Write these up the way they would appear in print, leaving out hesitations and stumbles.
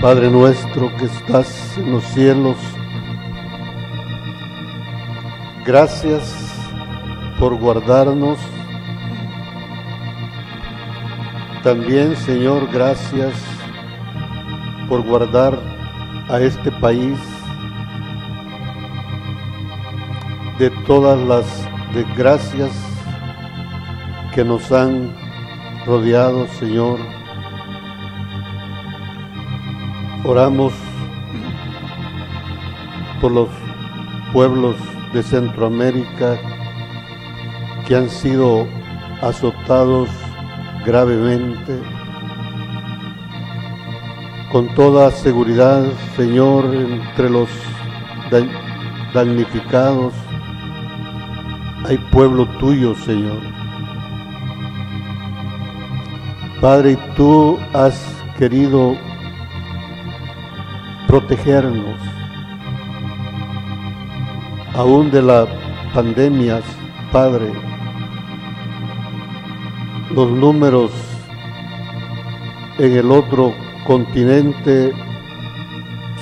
Padre nuestro que estás en los cielos, gracias por guardarnos. También, Señor, gracias por guardar a este país de todas las desgracias que nos han rodeado, Señor. Oramos por los pueblos de Centroamérica que han sido azotados gravemente. Con toda seguridad, Señor, entre los damnificados hay pueblo tuyo, Señor. Padre, y tú has querido protegernos aún de las pandemias, Padre. Los números en el otro continente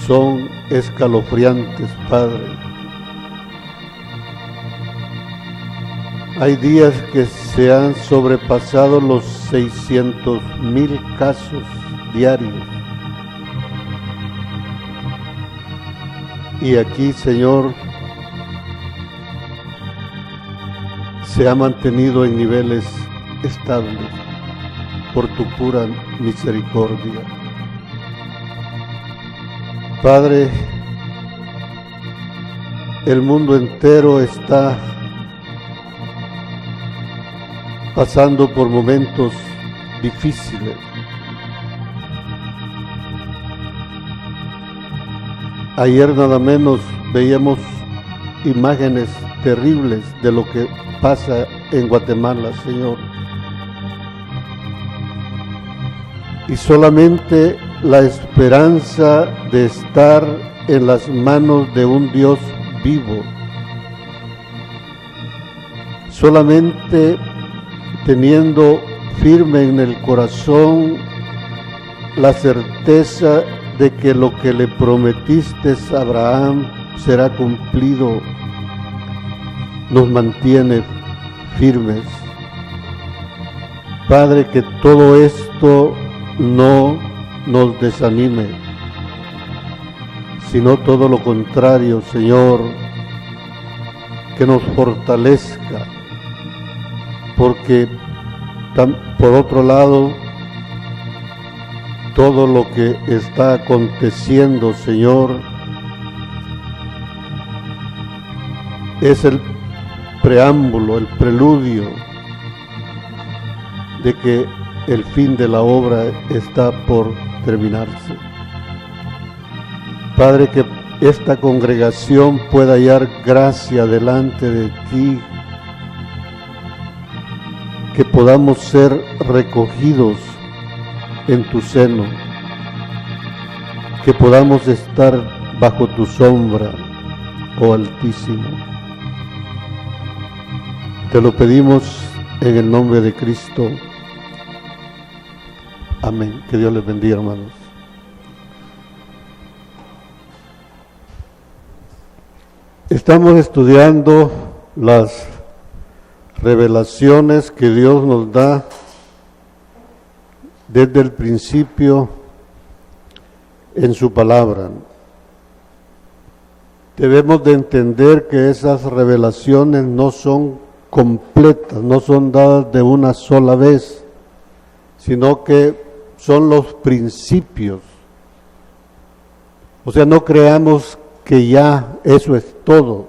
son escalofriantes, Padre. Hay días que se han sobrepasado los 600,000 casos diarios. Y aquí, Señor, se ha mantenido en niveles estables por tu pura misericordia. Padre, el mundo entero está pasando por momentos difíciles. Ayer nada menos veíamos imágenes terribles de lo que pasa en Guatemala, Señor. Y solamente la esperanza de estar en las manos de un Dios vivo, solamente teniendo firme en el corazón la certeza de que lo que le prometiste a Abraham será cumplido, nos mantiene firmes. Padre, que todo esto no nos desanime, sino todo lo contrario, Señor, que nos fortalezca, porque por otro lado, todo lo que está aconteciendo, Señor, es el preámbulo, el preludio de que el fin de la obra está por terminarse. Padre, que esta congregación pueda hallar gracia delante de ti, que podamos ser recogidos en tu seno, que podamos estar bajo tu sombra, oh Altísimo. Te lo pedimos en el nombre de Cristo. Amén. Que Dios les bendiga, hermanos. Estamos estudiando las revelaciones que Dios nos da desde el principio en su palabra. Debemos de entender que esas revelaciones no son completas, no son dadas de una sola vez, sino que son los principios. O sea, no creamos que ya eso es todo.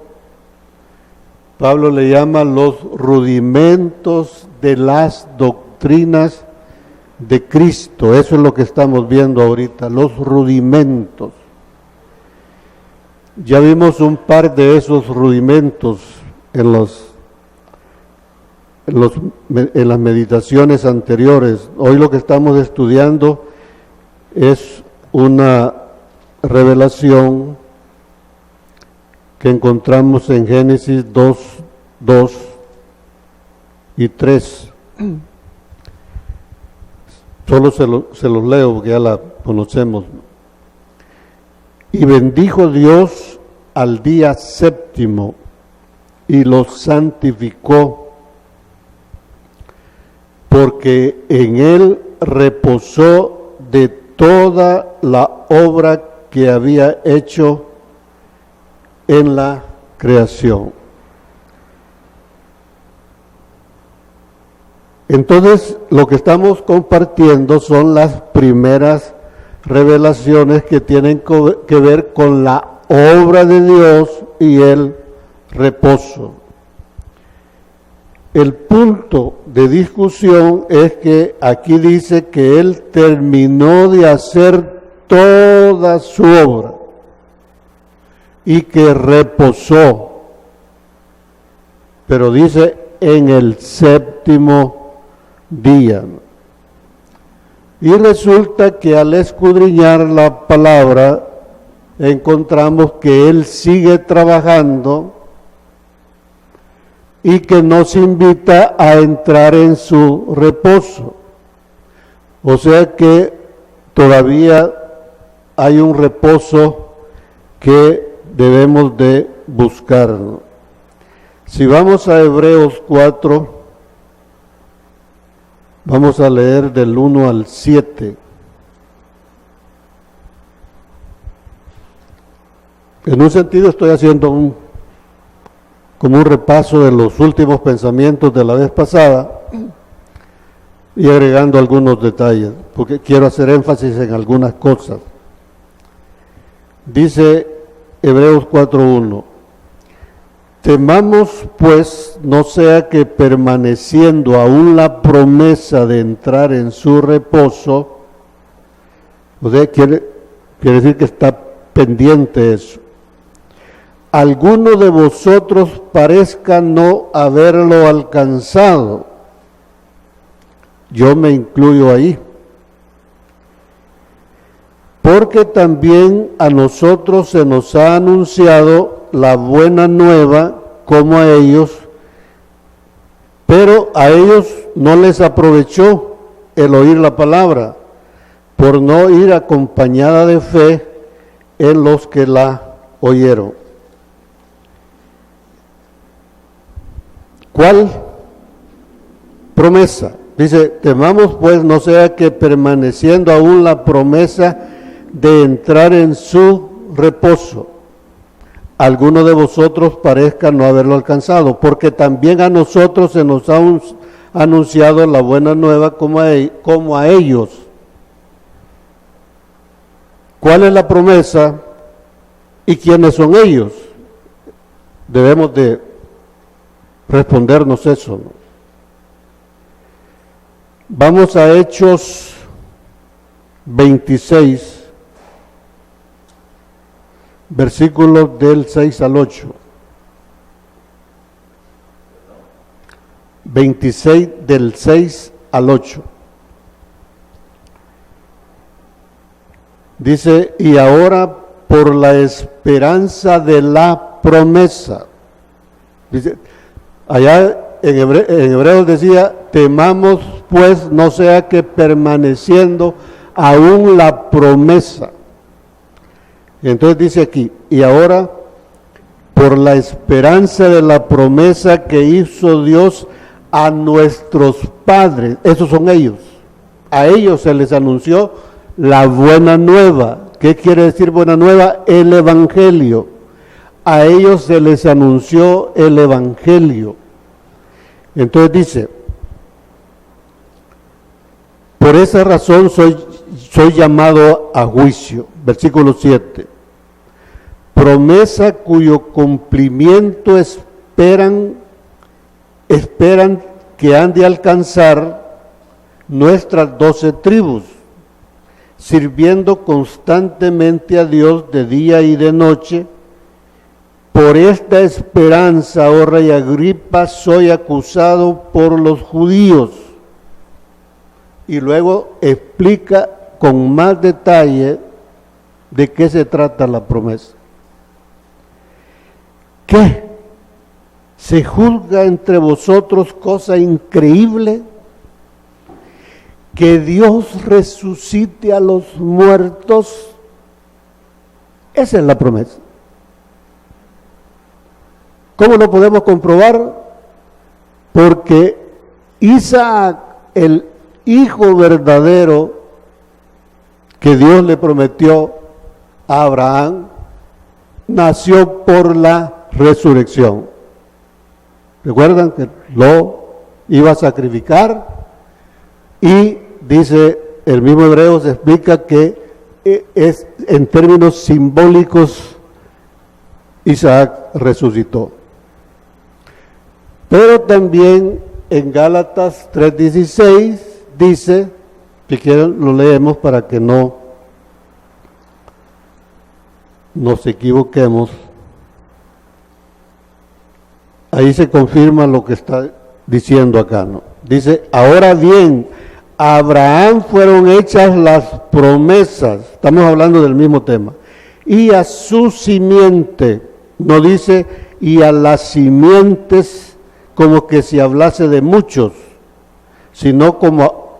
Pablo le llama los rudimentos de las doctrinas de Cristo. Eso es lo que estamos viendo ahorita, los rudimentos. Ya vimos un par de esos rudimentos en las meditaciones anteriores. Hoy lo que estamos estudiando es una revelación que encontramos en Génesis 2 y 3. Solo se los leo porque ya la conocemos. Y bendijo Dios al día séptimo y lo santificó, porque en él reposó de toda la obra que había hecho en la creación. Entonces, lo que estamos compartiendo son las primeras revelaciones que tienen que ver con la obra de Dios y el reposo. El punto de discusión es que aquí dice que Él terminó de hacer toda su obra y que reposó, pero dice en el séptimo día. Y resulta que al escudriñar la palabra encontramos que Él sigue trabajando y que nos invita a entrar en su reposo. O sea que todavía hay un reposo que debemos de buscar. Si vamos a Hebreos 4, vamos a leer del 1 al 7. En un sentido estoy haciendo como un repaso de los últimos pensamientos de la vez pasada y agregando algunos detalles, porque quiero hacer énfasis en algunas cosas. Dice Hebreos 4:1: temamos pues no sea que permaneciendo aún la promesa de entrar en su reposo, o sea, quiere decir que está pendiente eso, alguno de vosotros parezca no haberlo alcanzado. Yo me incluyo ahí. Porque también a nosotros se nos ha anunciado la buena nueva como a ellos, pero a ellos no les aprovechó el oír la palabra, por no ir acompañada de fe en los que la oyeron. ¿Cuál promesa? Dice, temamos pues no sea que permaneciendo aún la promesa de entrar en su reposo, alguno de vosotros parezca no haberlo alcanzado, porque también a nosotros se nos ha anunciado la buena nueva como a ellos. ¿Cuál es la promesa y quiénes son ellos? Debemos de respondernos eso, ¿no? Vamos a Hechos 26, versículos del 6 al 8. 26 del 6 al 8. Dice, y ahora por la esperanza de la promesa. Dice, allá en Hebreos decía, temamos pues no sea que permaneciendo aún la promesa. Entonces dice aquí, y ahora por la esperanza de la promesa que hizo Dios a nuestros padres, esos son ellos, a ellos se les anunció la buena nueva. ¿Qué quiere decir buena nueva? El evangelio. A ellos se les anunció el evangelio. Entonces dice, por esa razón soy llamado a juicio. Versículo 7. Promesa cuyo cumplimiento esperan que han de alcanzar nuestras 12 tribus, sirviendo constantemente a Dios de día y de noche. Por esta esperanza, oh rey Agripa, soy acusado por los judíos. Y luego explica con más detalle de qué se trata la promesa. ¿Qué? ¿Se juzga entre vosotros cosa increíble? ¿Que Dios resucite a los muertos? Esa es la promesa. ¿Cómo lo podemos comprobar? Porque Isaac, el hijo verdadero que Dios le prometió a Abraham, nació por la resurrección. ¿Recuerdan que lo iba a sacrificar? Y dice el mismo Hebreo, se explica que es en términos simbólicos Isaac resucitó. Pero también en Gálatas 3:16 dice, si quieren lo leemos para que no nos equivoquemos. Ahí se confirma lo que está diciendo acá, ¿no? Dice, ahora bien, a Abraham fueron hechas las promesas, estamos hablando del mismo tema, y a su simiente, no dice, y a las simientes, como que si hablase de muchos, sino como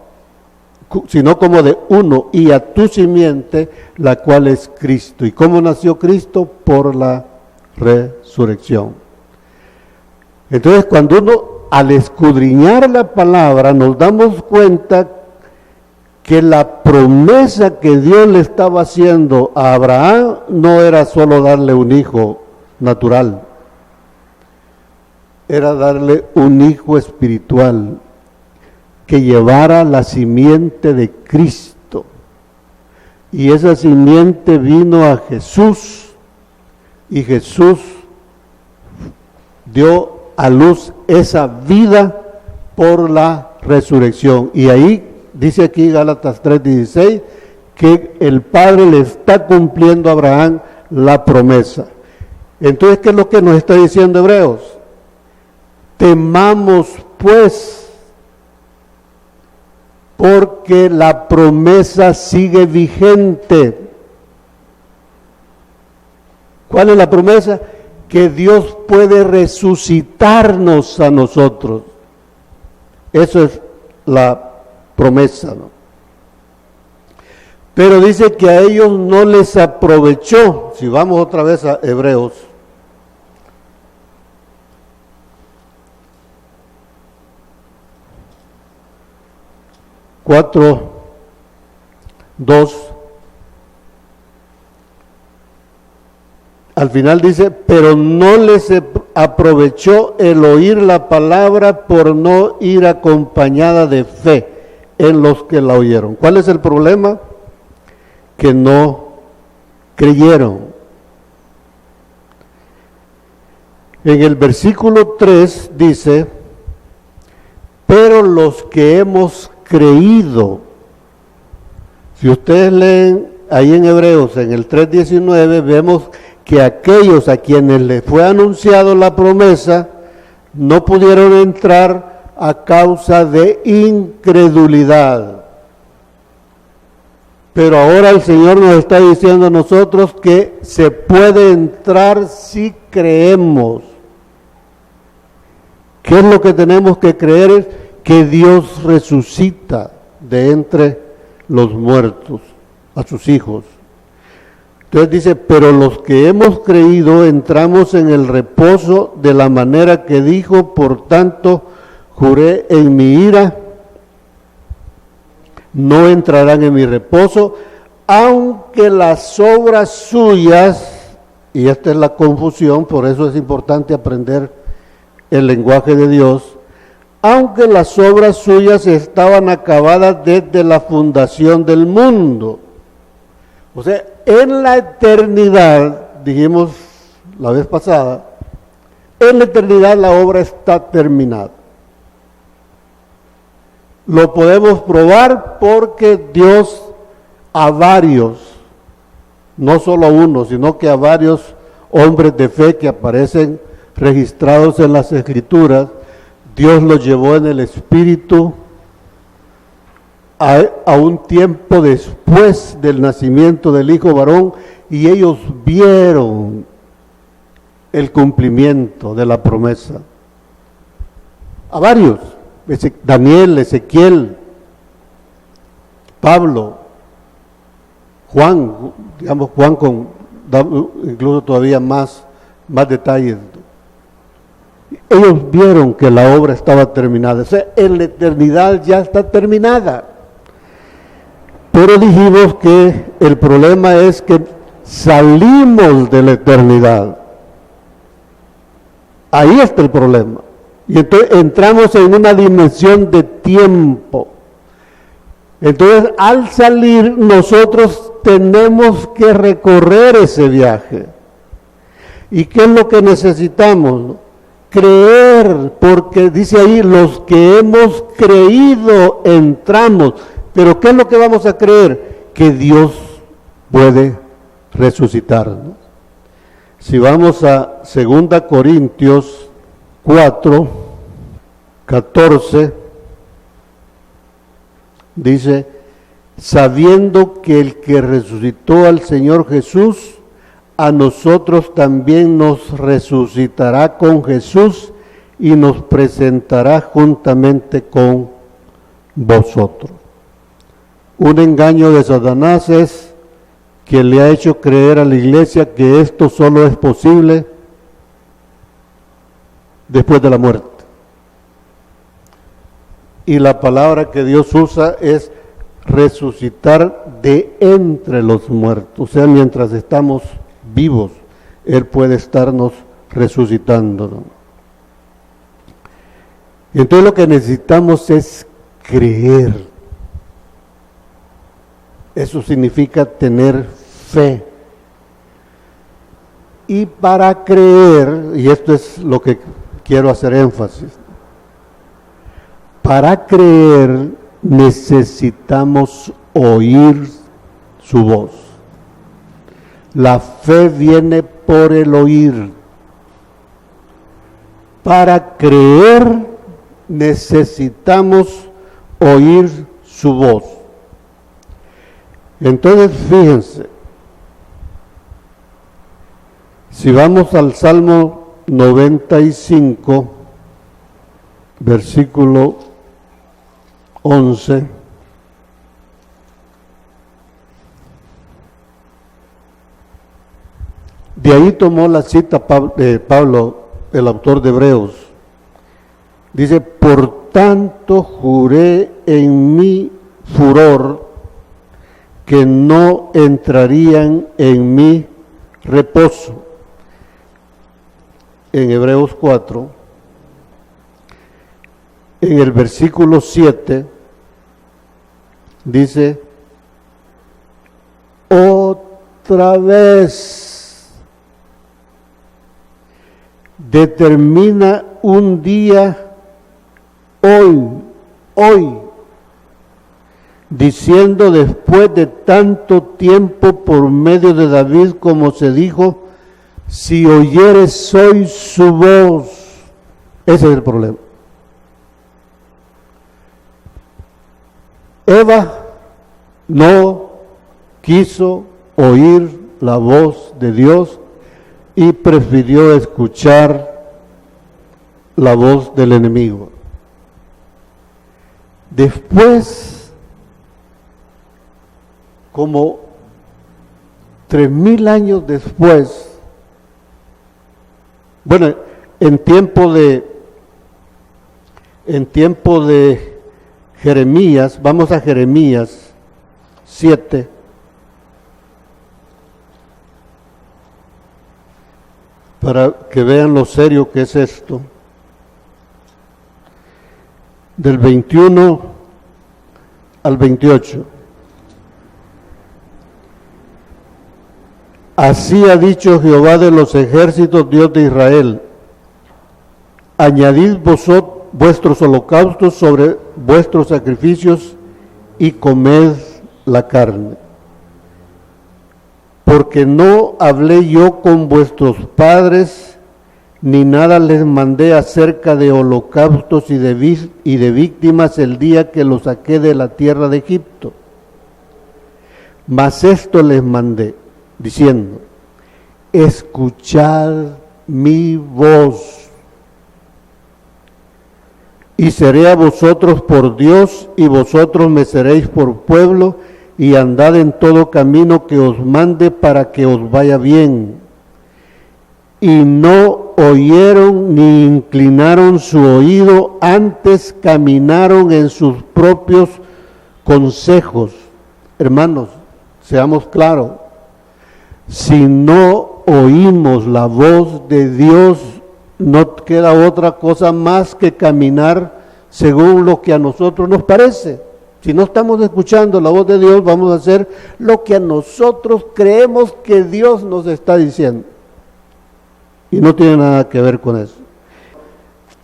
de uno, y a tu simiente, la cual es Cristo. ¿Y cómo nació Cristo? Por la resurrección. Entonces, cuando uno, al escudriñar la palabra, nos damos cuenta que la promesa que Dios le estaba haciendo a Abraham no era solo darle un hijo natural, era darle un hijo espiritual que llevara la simiente de Cristo. Y esa simiente vino a Jesús, y Jesús dio a luz esa vida por la resurrección. Y ahí dice aquí Gálatas 3:16 que el Padre le está cumpliendo a Abraham la promesa. Entonces, ¿qué es lo que nos está diciendo Hebreos? Temamos pues, porque la promesa sigue vigente. ¿Cuál es la promesa? Que Dios puede resucitarnos a nosotros. Eso es la promesa, ¿no? Pero dice que a ellos no les aprovechó. Si vamos otra vez a Hebreos 4:2, al final dice, pero no les aprovechó el oír la palabra por no ir acompañada de fe en los que la oyeron. ¿Cuál es el problema? Que no creyeron. En el versículo 3 dice, pero los que hemos creído, si ustedes leen ahí en Hebreos, en el 3:19, vemos que aquellos a quienes les fue anunciado la promesa no pudieron entrar a causa de incredulidad. Pero ahora el Señor nos está diciendo a nosotros que se puede entrar si creemos. ¿Qué es lo que tenemos que creer? Es que Dios resucita de entre los muertos a sus hijos. Entonces dice, pero los que hemos creído entramos en el reposo de la manera que dijo, por tanto, juré en mi ira, no entrarán en mi reposo, aunque las obras suyas, y esta es la confusión, por eso es importante aprender el lenguaje de Dios, aunque las obras suyas estaban acabadas desde la fundación del mundo. O sea, en la eternidad, dijimos la vez pasada, en la eternidad la obra está terminada. Lo podemos probar porque Dios a varios, no solo a uno, sino que a varios hombres de fe que aparecen registrados en las Escrituras, Dios los llevó en el Espíritu a un tiempo después del nacimiento del Hijo varón, y ellos vieron el cumplimiento de la promesa. A varios, Daniel, Ezequiel, Pablo, Juan, digamos Juan con da incluso todavía más detalles. Ellos vieron que la obra estaba terminada, o sea, en la eternidad ya está terminada. Pero dijimos que el problema es que salimos de la eternidad. Ahí está el problema. Y entonces entramos en una dimensión de tiempo. Entonces, al salir, nosotros tenemos que recorrer ese viaje. ¿Y qué es lo que necesitamos? Creer, porque dice ahí, los que hemos creído entramos. Pero ¿qué es lo que vamos a creer? Que Dios puede resucitarnos. Si vamos a 2 Corintios 4, 14, dice, sabiendo que el que resucitó al Señor Jesús, a nosotros también nos resucitará con Jesús y nos presentará juntamente con vosotros. Un engaño de Satanás es que le ha hecho creer a la iglesia que esto solo es posible después de la muerte. Y la palabra que Dios usa es resucitar de entre los muertos. O sea, mientras estamos vivos, Él puede estarnos resucitando. Entonces lo que necesitamos es creer. Eso significa tener fe. Y para creer, y esto es lo que quiero hacer énfasis, para creer necesitamos oír su voz. La fe viene por el oír. Para creer necesitamos oír su voz. Entonces, fíjense, si vamos al Salmo 95, versículo 11, de ahí tomó la cita Pablo, el autor de Hebreos. Dice, por tanto juré en mi furor que no entrarían en mi reposo. En Hebreos 4, en el versículo 7, dice, otra vez, determina un día hoy, diciendo después de tanto tiempo por medio de David, como se dijo, si oyeres hoy su voz. Ese es el problema. Eva no quiso oír la voz de Dios y prefirió escuchar la voz del enemigo. Después, como 3000 años después, bueno, en tiempo de Jeremías, vamos a Jeremías 7, para que vean lo serio que es esto. Del 21 al 28. Así ha dicho Jehová de los ejércitos, Dios de Israel: añadid vosotros vuestros holocaustos sobre vuestros sacrificios y comed la carne. Porque no hablé yo con vuestros padres, ni nada les mandé acerca de holocaustos y de víctimas el día que los saqué de la tierra de Egipto. Mas esto les mandé, diciendo: escuchad mi voz, y seré a vosotros por Dios, y vosotros me seréis por pueblo, y andad en todo camino que os mande para que os vaya bien. Y no oyeron ni inclinaron su oído, antes caminaron en sus propios consejos. Hermanos, seamos claros, si no oímos la voz de Dios, no queda otra cosa más que caminar según lo que a nosotros nos parece. Si no estamos escuchando la voz de Dios, vamos a hacer lo que a nosotros creemos que Dios nos está diciendo. Y no tiene nada que ver con eso.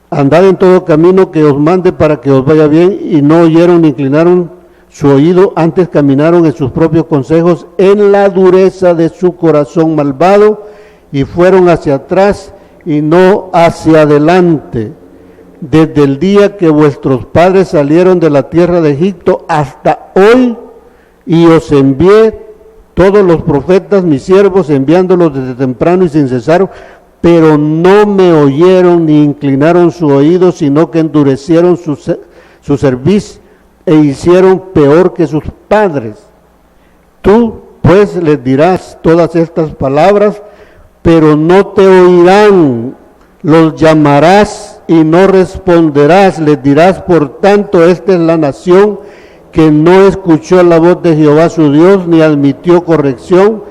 Andad en todo camino que os mande para que os vaya bien, y no oyeron ni inclinaron su oído, antes caminaron en sus propios consejos, en la dureza de su corazón malvado, y fueron hacia atrás y no hacia adelante. Desde el día que vuestros padres salieron de la tierra de Egipto hasta hoy, y os envié todos los profetas, mis siervos, enviándolos desde temprano y sin cesar, pero no me oyeron ni inclinaron su oído, sino que endurecieron su cerviz e hicieron peor que sus padres. Tú pues les dirás todas estas palabras, pero no te oirán. Los llamarás y no responderás. Les dirás, por tanto, esta es la nación que no escuchó la voz de Jehová su Dios, ni admitió corrección,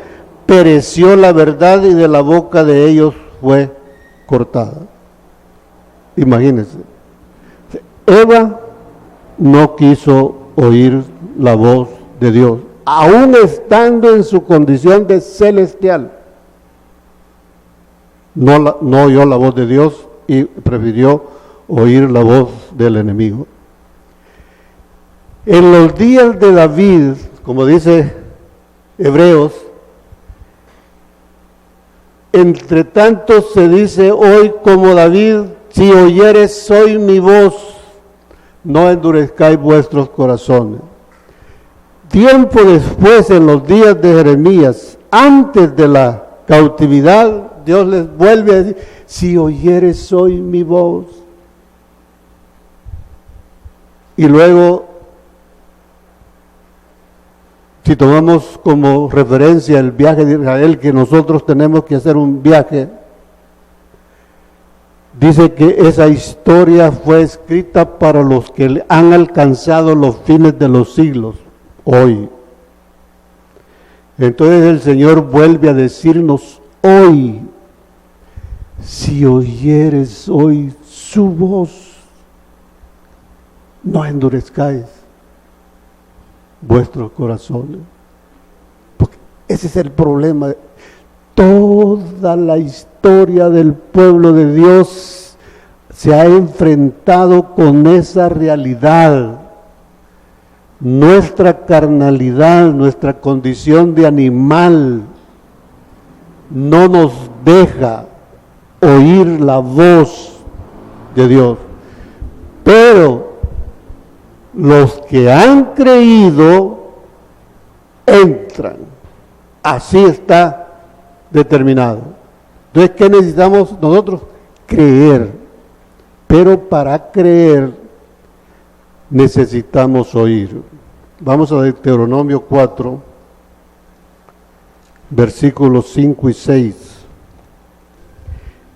pereció la verdad y de la boca de ellos fue cortada. Imagínense, Eva no quiso oír la voz de Dios, aún estando en su condición de celestial. No oyó la voz de Dios y prefirió oír la voz del enemigo. En los días de David, como dice Hebreos, entre tanto se dice hoy como David, si oyeres hoy mi voz, no endurezcáis vuestros corazones. Tiempo después, en los días de Jeremías, antes de la cautividad, Dios les vuelve a decir, si oyeres hoy mi voz. Y luego, si tomamos como referencia el viaje de Israel, que nosotros tenemos que hacer un viaje, dice que esa historia fue escrita para los que han alcanzado los fines de los siglos, hoy. Entonces el Señor vuelve a decirnos hoy, si oyeres hoy su voz, no endurezcáis vuestros corazones. Porque ese es el problema. Toda la historia del pueblo de Dios se ha enfrentado con esa realidad. Nuestra carnalidad, nuestra condición de animal, no nos deja oír la voz de Dios. Pero los que han creído entran. Así está determinado. Entonces, ¿qué necesitamos nosotros? Creer. Pero para creer necesitamos oír. Vamos a Deuteronomio 4, versículos 5 y 6.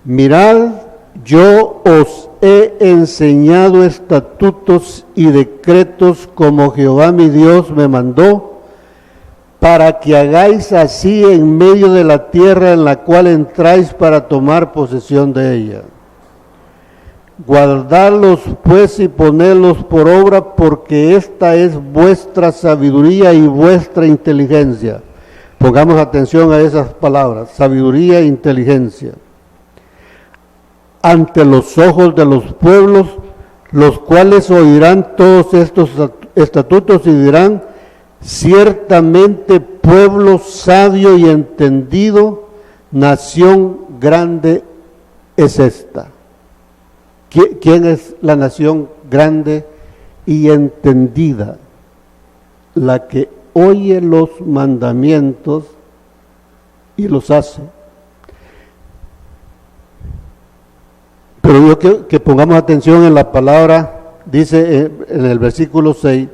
Mirad, yo os he enseñado estatutos y decretos como Jehová mi Dios me mandó, para que hagáis así en medio de la tierra en la cual entráis para tomar posesión de ella. Guardadlos pues y ponedlos por obra, porque esta es vuestra sabiduría y vuestra inteligencia. Pongamos atención a esas palabras, sabiduría e inteligencia. Ante los ojos de los pueblos, los cuales oirán todos estos estatutos y dirán, ciertamente pueblo sabio y entendido, nación grande es esta. ¿Quién es la nación grande y entendida? La que oye los mandamientos y los hace. Pero yo quiero que pongamos atención en la palabra, dice en el versículo 6,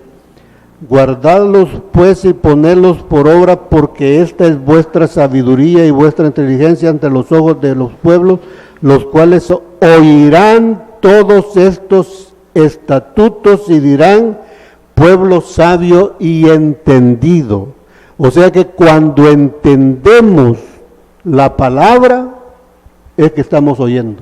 Guardadlos pues y ponedlos por obra, porque esta es vuestra sabiduría y vuestra inteligencia ante los ojos de los pueblos, los cuales oirán todos estos estatutos y dirán: pueblo sabio y entendido. O sea que cuando entendemos la palabra es que estamos oyendo.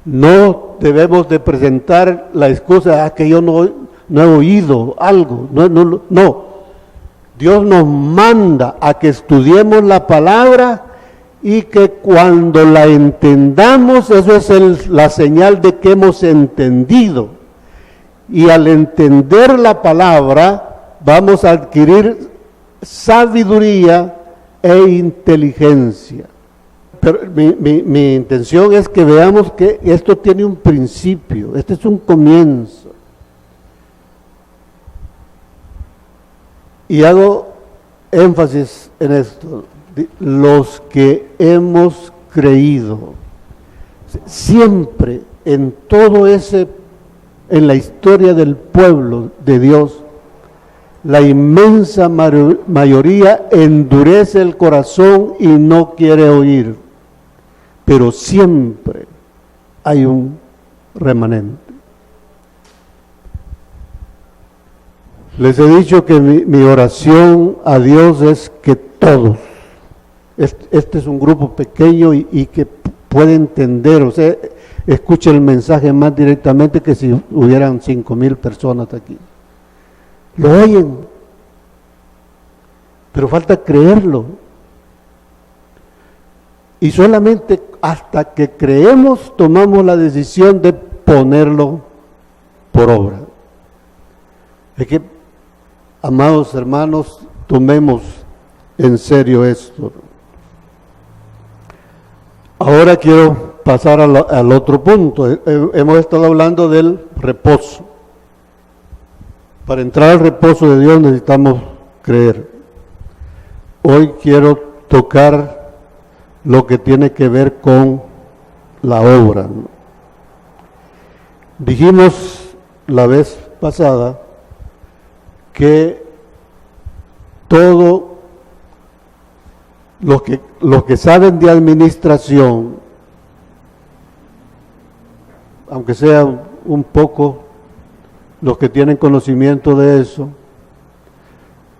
No debemos de presentar la excusa que yo no he oído algo. No. Dios nos manda a que estudiemos la palabra y que cuando la entendamos, eso es la señal de que hemos entendido. Y al entender la palabra, vamos a adquirir sabiduría e inteligencia. Pero mi intención es que veamos que esto tiene un principio, este es un comienzo. Y hago énfasis en esto: los que hemos creído. Siempre en todo en la historia del pueblo de Dios, la inmensa mayoría endurece el corazón y no quiere oír, pero siempre hay un remanente. Les he dicho que mi oración a Dios es que todos, este es un grupo pequeño y que puede entender, o sea, escuche el mensaje más directamente que si hubieran 5,000 personas aquí. Lo oyen, pero falta creerlo. Y solamente hasta que creemos tomamos la decisión de ponerlo por obra. Es que, amados hermanos, tomemos en serio esto. Ahora quiero pasar al otro punto. Hemos estado hablando del reposo. Para entrar al reposo de Dios necesitamos creer. Hoy quiero tocar lo que tiene que ver con la obra, ¿no? Dijimos la vez pasada que todo los que saben de administración, aunque sea un poco, los que tienen conocimiento de eso,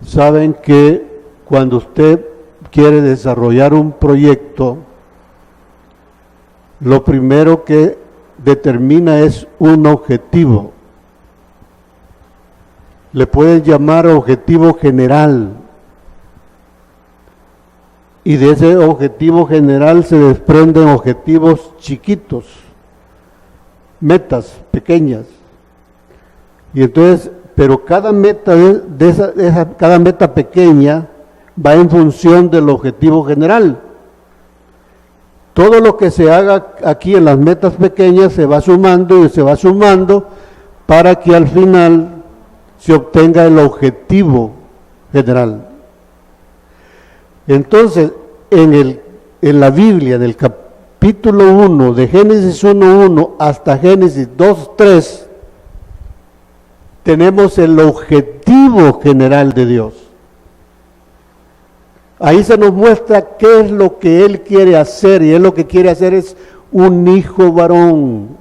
saben que cuando usted quiere desarrollar un proyecto, lo primero que determina es un objetivo. Le pueden llamar objetivo general. Y de ese objetivo general se desprenden objetivos chiquitos, metas pequeñas. Y entonces, pero cada meta cada meta pequeña va en función del objetivo general. Todo lo que se haga aquí en las metas pequeñas se va sumando y se va sumando para que al final se obtenga el objetivo general. Entonces, en la Biblia, del capítulo 1, de Génesis 1:1 hasta Génesis 2:3, tenemos el objetivo general de Dios. Ahí se nos muestra qué es lo que Él quiere hacer, y Él lo que quiere hacer es un hijo varón.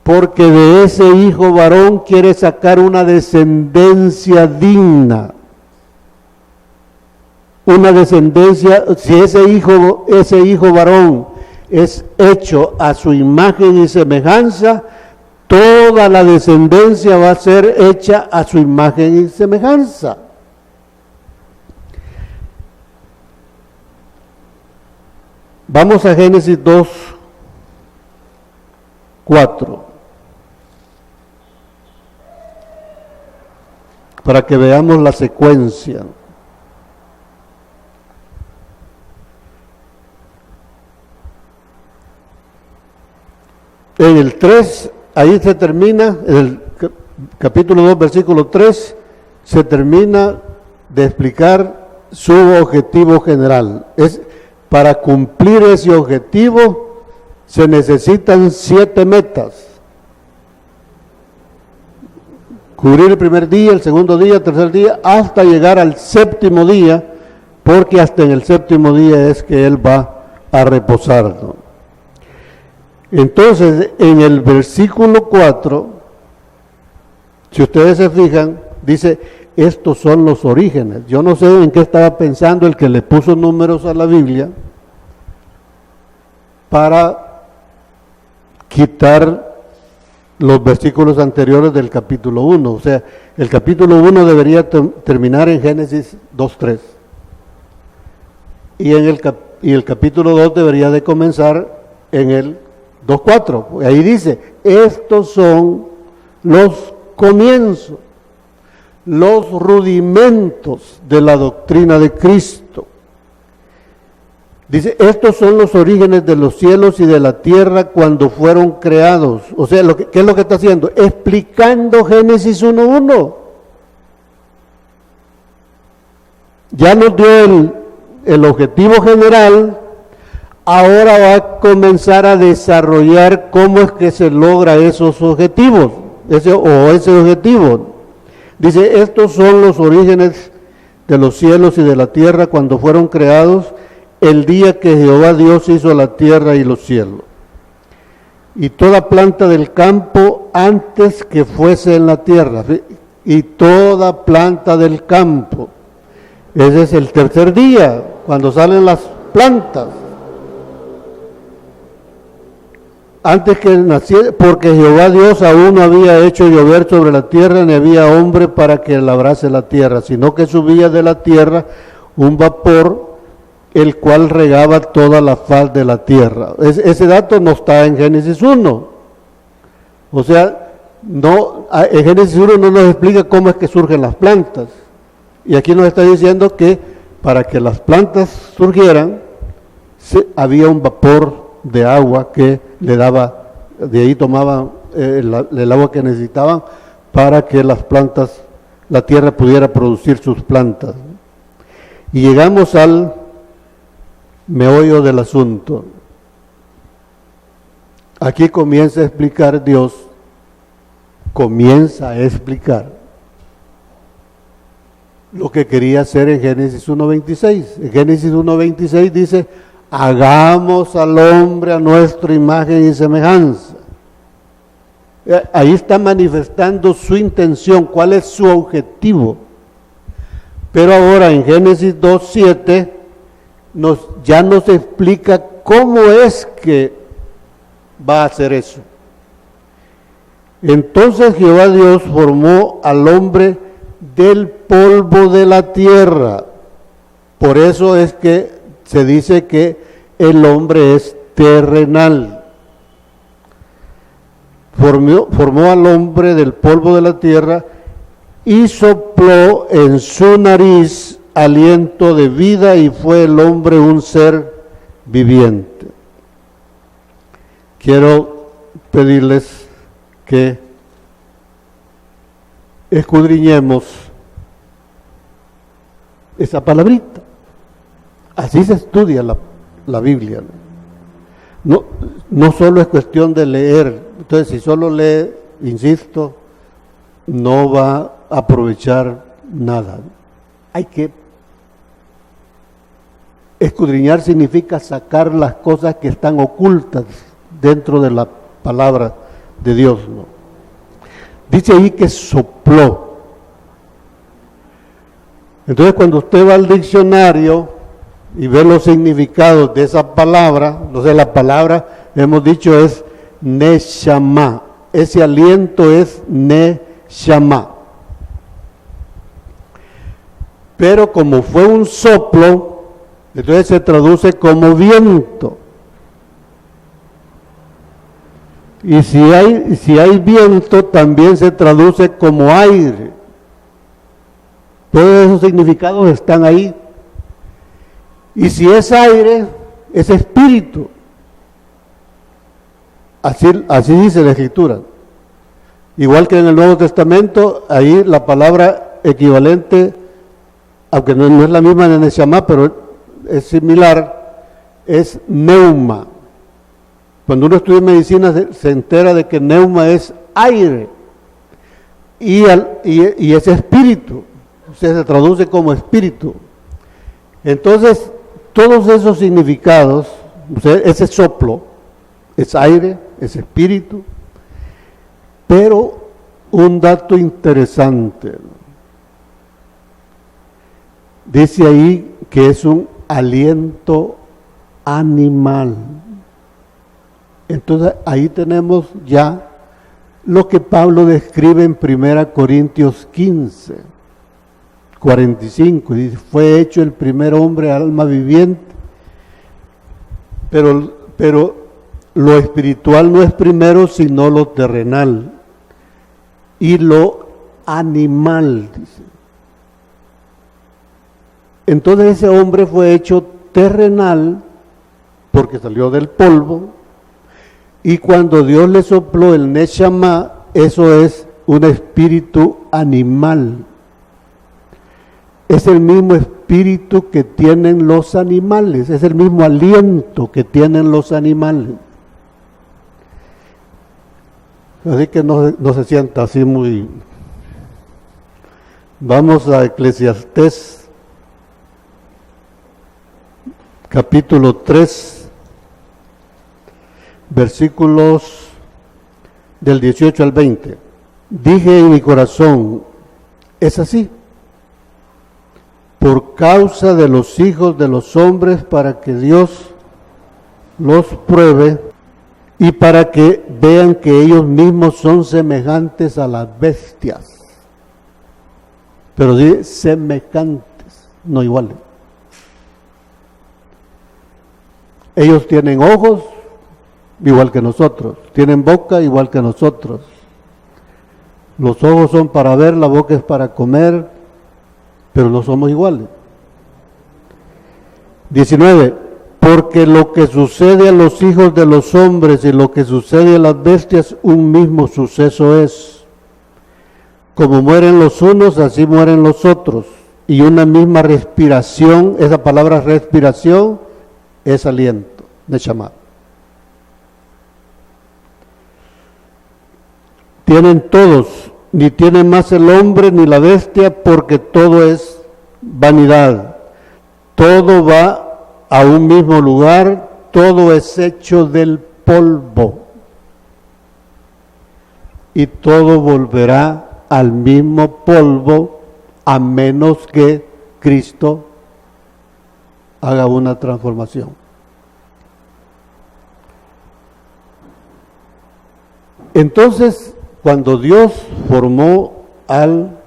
Porque de ese hijo varón quiere sacar una descendencia digna. Una descendencia, si ese hijo varón es hecho a su imagen y semejanza, toda la descendencia va a ser hecha a su imagen y semejanza. Vamos a Génesis 2:4 para que veamos la secuencia. En el 3, ahí se termina, en el capítulo 2, versículo 3, se termina de explicar su objetivo general. Para cumplir ese objetivo se necesitan 7 metas. Cubrir el primer día, el segundo día, el tercer día, hasta llegar al séptimo día, porque hasta en el séptimo día es que Él va a reposar, ¿no? Entonces, en el versículo 4, si ustedes se fijan, dice, estos son los orígenes. Yo no sé en qué estaba pensando el que le puso números a la Biblia para quitar los versículos anteriores del capítulo 1. O sea, el capítulo 1 debería terminar en Génesis 2:3. Y el capítulo 2 debería de comenzar en el 2:4. Ahí dice, estos son los comienzos, los rudimentos de la doctrina de Cristo. Dice, estos son los orígenes de los cielos y de la tierra cuando fueron creados. O sea, ¿qué es lo que está haciendo? Explicando Génesis 1:1. Ya nos dio el objetivo general, ahora va a comenzar a desarrollar cómo es que se logra esos objetivos, ese objetivo. Dice, estos son los orígenes de los cielos y de la tierra cuando fueron creados el día que Jehová Dios hizo la tierra y los cielos. Y toda planta del campo antes que fuese en la tierra. Y toda planta del campo. Ese es el tercer día, cuando salen las plantas. Antes que naciera, porque Jehová Dios aún no había hecho llover sobre la tierra, ni había hombre para que labrase la tierra, sino que subía de la tierra un vapor, el cual regaba toda la faz de la tierra. Ese dato no está en Génesis 1. O sea, en Génesis 1 no nos explica cómo es que surgen las plantas. Y aquí nos está diciendo que para que las plantas surgieran, había un vapor de agua que le daba, de ahí tomaban el agua que necesitaban para que las plantas, la tierra pudiera producir sus plantas. Y llegamos al meollo del asunto. Aquí comienza a explicar Dios, comienza a explicar lo que quería hacer en Génesis 1:26. En Génesis 1:26 dice, hagamos al hombre a nuestra imagen y semejanza. Ahí está manifestando su intención, cuál es su objetivo. Pero ahora en Génesis 2:7 ya nos explica cómo es que va a hacer eso. Entonces Jehová Dios formó al hombre del polvo de la tierra. Por eso es que se dice que el hombre es terrenal. Formó al hombre del polvo de la tierra y sopló en su nariz aliento de vida y fue el hombre un ser viviente. Quiero pedirles que escudriñemos esa palabrita. Así se estudia la Biblia. No solo es cuestión de leer. Entonces, si solo lee, insisto, no va a aprovechar nada. Hay que escudriñar, significa sacar las cosas que están ocultas dentro de la palabra de Dios, ¿no? Dice ahí que sopló. Entonces, cuando usted va al diccionario y ve los significados de esa palabra, entonces la palabra, hemos dicho, es neshama. Ese aliento es neshama. Pero como fue un soplo, entonces se traduce como viento. Y si hay viento, también se traduce como aire. Todos esos significados están ahí. Y si es aire, es espíritu. Así dice la Escritura. Igual que en el Nuevo Testamento, ahí la palabra equivalente, aunque no es la misma de neshama, pero es similar, es neuma. Cuando uno estudia medicina se entera de que neuma es aire. y ese espíritu, se traduce como espíritu. Entonces, todos esos significados, ese soplo, es aire, es espíritu, pero un dato interesante, dice ahí que es un aliento animal. Entonces ahí tenemos ya lo que Pablo describe en 1 Corintios 15, 45, dice, fue hecho el primer hombre alma viviente, pero lo espiritual no es primero, sino lo terrenal, y lo animal, dice. Entonces ese hombre fue hecho terrenal, porque salió del polvo, y cuando Dios le sopló el Neshama, eso es un espíritu animal. Es el mismo espíritu que tienen los animales, es el mismo aliento que tienen los animales. Así que no se sienta así muy... Vamos a Eclesiastés, capítulo 3, versículos del 18 al 20. Dije en mi corazón, es así, por causa de los hijos de los hombres, para que Dios los pruebe y para que vean que ellos mismos son semejantes a las bestias. Pero dice semejantes, no iguales. Ellos tienen ojos igual que nosotros, tienen boca igual que nosotros. Los ojos son para ver, la boca es para comer, pero no somos iguales. 19. Porque lo que sucede a los hijos de los hombres y lo que sucede a las bestias, un mismo suceso es. Como mueren los unos, así mueren los otros. Y una misma respiración, esa palabra respiración es aliento, Neshama. Tienen todos, ni tiene más el hombre ni la bestia, porque todo es vanidad. Todo va a un mismo lugar, todo es hecho del polvo. Y todo volverá al mismo polvo, a menos que Cristo haga una transformación. Entonces, cuando Dios formó al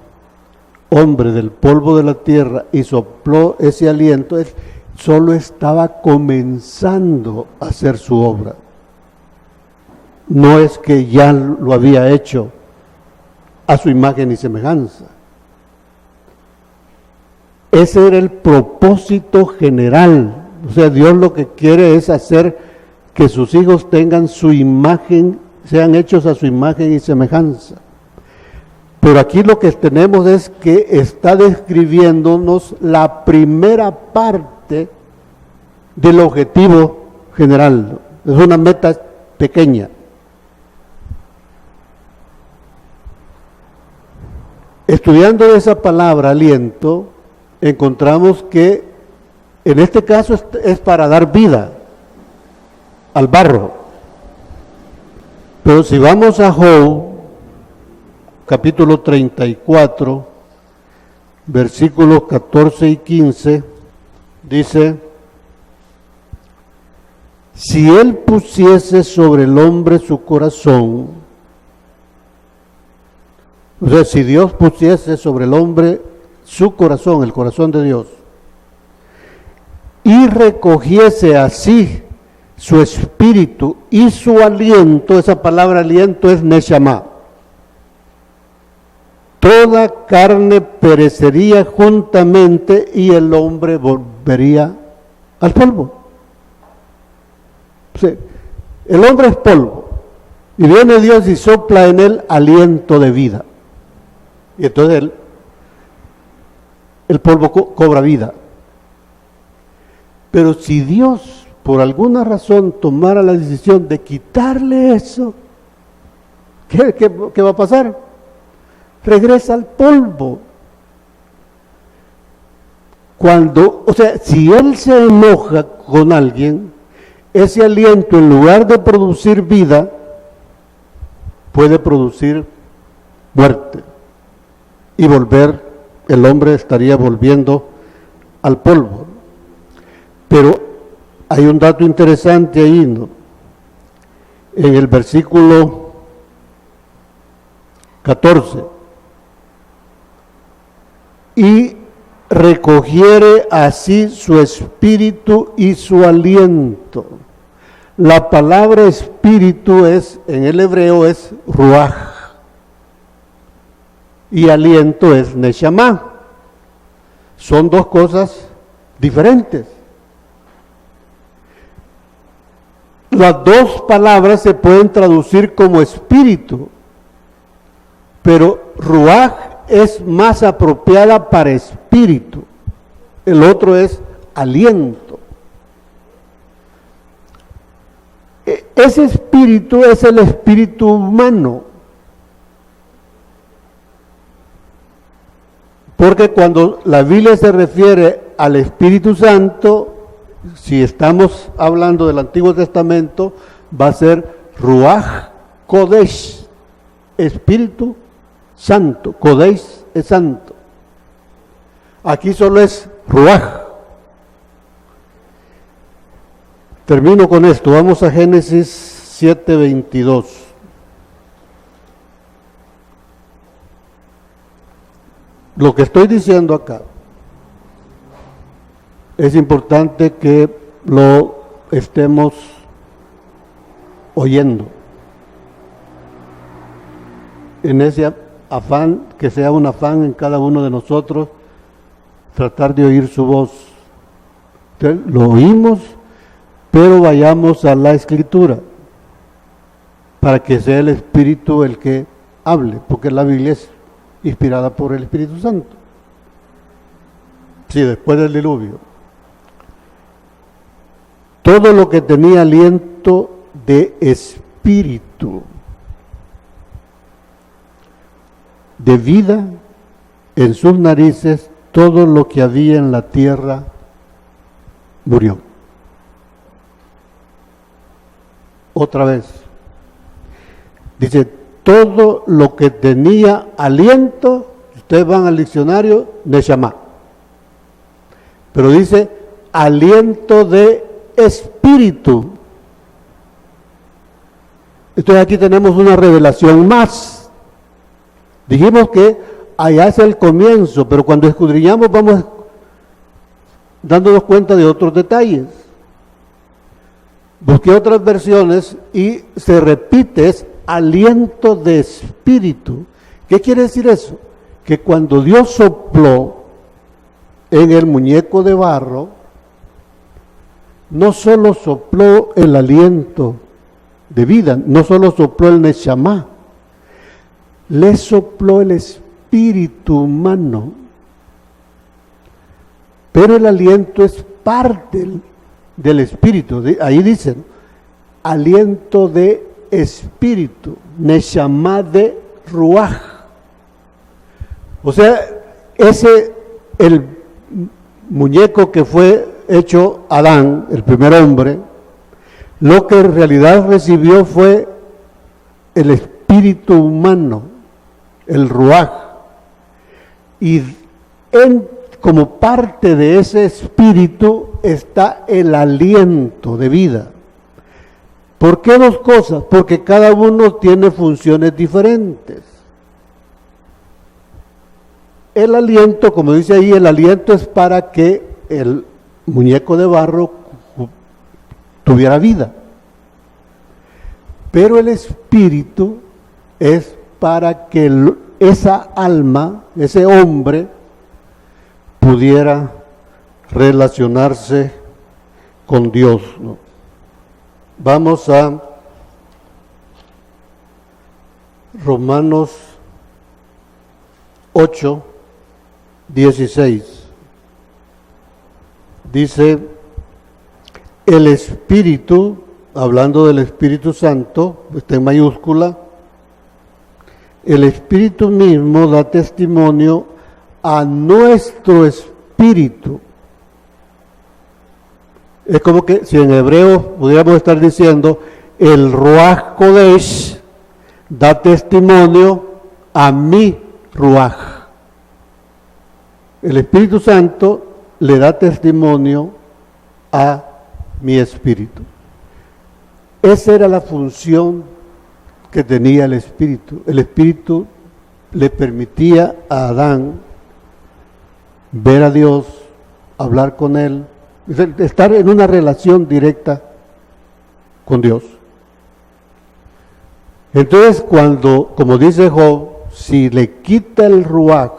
hombre del polvo de la tierra y sopló ese aliento, él solo estaba comenzando a hacer su obra. No es que ya lo había hecho a su imagen y semejanza. Ese era el propósito general. O sea, Dios lo que quiere es hacer que sus hijos tengan su imagen, sean hechos a su imagen y semejanza. Pero aquí lo que tenemos es que está describiéndonos la primera parte del objetivo general. Es una meta pequeña. Estudiando esa palabra, aliento, encontramos que en este caso es para dar vida al barro. Pero si vamos a Job, capítulo 34, versículos 14 y 15, dice, si él pusiese sobre el hombre su corazón, o sea, si Dios pusiese sobre el hombre su corazón, el corazón de Dios, y recogiese así su espíritu y su aliento, esa palabra aliento es Neshama, toda carne perecería juntamente y el hombre volvería al polvo. O sea, el hombre es polvo y viene Dios y sopla en él aliento de vida. Y entonces el polvo cobra vida. Pero si Dios por alguna razón tomara la decisión de quitarle eso, ¿qué va a pasar? regresa al polvo. Si él se enoja con alguien, ese aliento, en lugar de producir vida, puede producir muerte. Y el hombre estaría volviendo al polvo. Pero hay un dato interesante ahí, ¿no? En el versículo 14. Y recogiere así su espíritu y su aliento. La palabra espíritu en el hebreo es ruaj, y aliento es neshama. Son dos cosas diferentes. Las dos palabras se pueden traducir como espíritu, pero ruaj es más apropiada para espíritu. El otro es aliento. Ese espíritu es el espíritu humano. Porque cuando la Biblia se refiere al Espíritu Santo, si estamos hablando del Antiguo Testamento, va a ser Ruach Kodesh, Espíritu Santo. Kodesh es santo. Aquí solo es Ruach. Termino con esto. Vamos a Génesis 7:22. Lo que estoy diciendo acá es importante que lo estemos oyendo. En ese afán, que sea un afán en cada uno de nosotros, tratar de oír su voz. Lo oímos, pero vayamos a la Escritura, para que sea el Espíritu el que hable, porque la Biblia es inspirada por el Espíritu Santo. Sí, después del diluvio. Todo lo que tenía aliento de espíritu, de vida en sus narices, todo lo que había en la tierra murió. Otra vez. Dice, todo lo que tenía aliento, ustedes van al diccionario, neshama. Pero dice, aliento de espíritu. Entonces aquí tenemos una revelación más. Dijimos que allá es el comienzo, pero cuando escudriñamos vamos dándonos cuenta de otros detalles. Busqué otras versiones y se repite, es aliento de espíritu. ¿Qué quiere decir eso? Que cuando Dios sopló en el muñeco de barro, no solo sopló el aliento de vida, no solo sopló el neshama, le sopló el espíritu humano. Pero el aliento es parte del espíritu. Ahí dicen, aliento de espíritu, neshama de ruaj. O sea, el muñeco que fue hecho Adán, el primer hombre, lo que en realidad recibió fue el espíritu humano, el ruaj. Y como parte de ese espíritu está el aliento de vida. ¿Por qué dos cosas? Porque cada uno tiene funciones diferentes. El aliento, como dice ahí, el aliento es para que el muñeco de barro tuviera vida. Pero el espíritu es para que esa alma, ese hombre, pudiera relacionarse con Dios, ¿no? Vamos a Romanos 8:16. Dice, el Espíritu, hablando del Espíritu Santo, está en mayúscula, el Espíritu mismo da testimonio a nuestro espíritu. Es como que si en hebreo pudiéramos estar diciendo, el Ruach Kodesh da testimonio a mi Ruach. El Espíritu Santo le da testimonio a mi espíritu. Esa era la función que tenía el Espíritu. El Espíritu le permitía a Adán ver a Dios, hablar con Él, estar en una relación directa con Dios. Entonces, cuando, como dice Job, si le quita el ruaj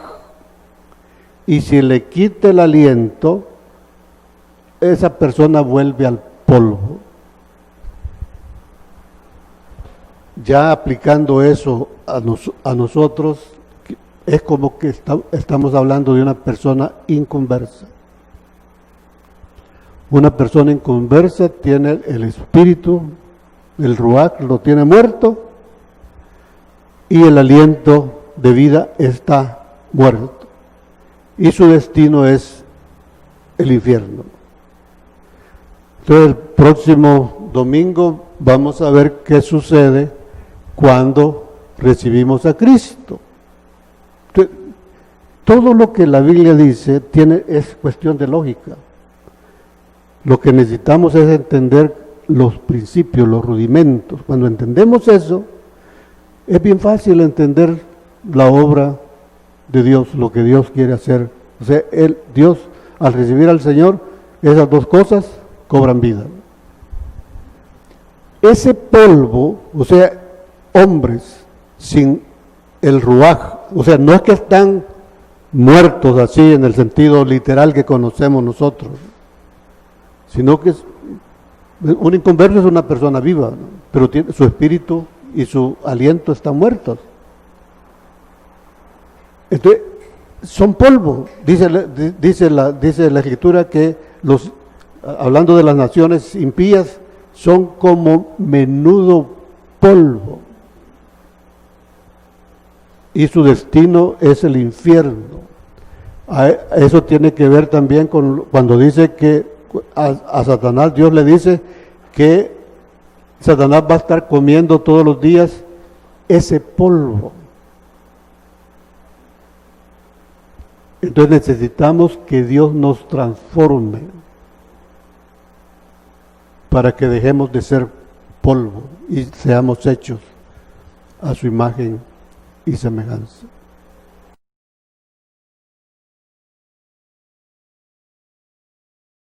y si le quita el aliento, esa persona vuelve al polvo. Ya aplicando eso a nosotros, es como que estamos hablando de una persona inconversa. Una persona inconversa tiene el espíritu, el ruach lo tiene muerto y el aliento de vida está muerto. Y su destino es el infierno. Entonces el próximo domingo vamos a ver qué sucede cuando recibimos a Cristo. Entonces, todo lo que la Biblia dice es cuestión de lógica. Lo que necesitamos es entender los principios, los rudimentos. Cuando entendemos eso, es bien fácil entender la obra de Dios, lo que Dios quiere hacer. O sea, Dios, al recibir al Señor, esas dos cosas cobran vida. Ese polvo, o sea, hombres sin el ruaj, o sea, no es que están muertos así en el sentido literal que conocemos nosotros, sino que un inconverso es una persona viva, ¿no? Pero su espíritu y su aliento están muertos. Entonces, son polvo. Dice la Escritura que hablando de las naciones impías, son como menudo polvo. Y su destino es el infierno. Eso tiene que ver también con cuando dice que a Satanás, Dios le dice que Satanás va a estar comiendo todos los días ese polvo. Entonces necesitamos que Dios nos transforme para que dejemos de ser polvo y seamos hechos a su imagen y semejanza.